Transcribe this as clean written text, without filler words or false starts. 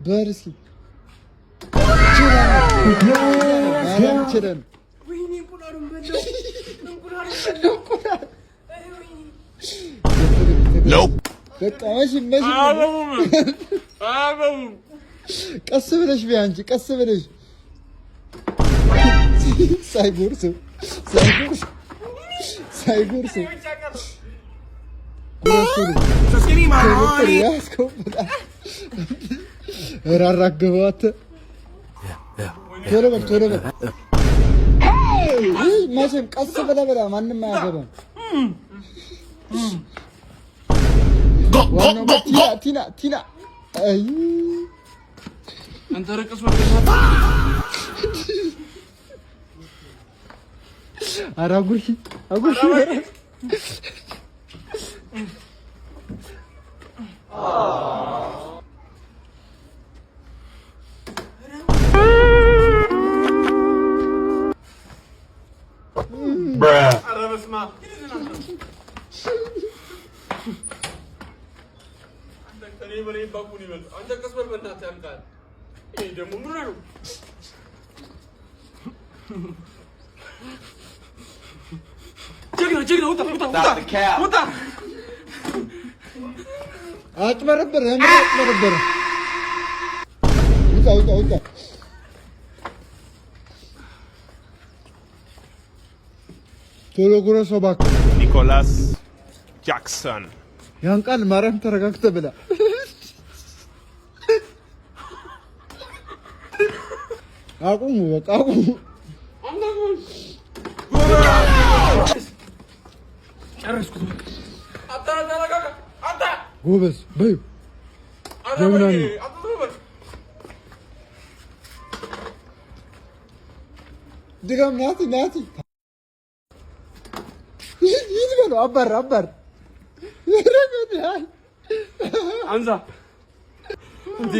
በርሲ ችለን ቀስ ብለሽ ቢያ እንጂ ቀስ ብለሽ ሳይጎርስ ራራገባት ቶሎ በል መቼም ቀስ ብለህ ማንም አያገባም። ቲና አይ አንተ ረቀስ አራጉሽ ውጣ አጭበረበረ ውጣ ቶሎ ጉረሰው እባክህ። ኒኮላስ ጃክሰን ያን ቃል ማርያም ተረጋግተህ ብላ። አቁሙ በቃ አቁሙ። ጎበዝ በይው ጀግና ነኝ። ድጋም ናቲ ይህ በለው አባር አንዛ እንዴ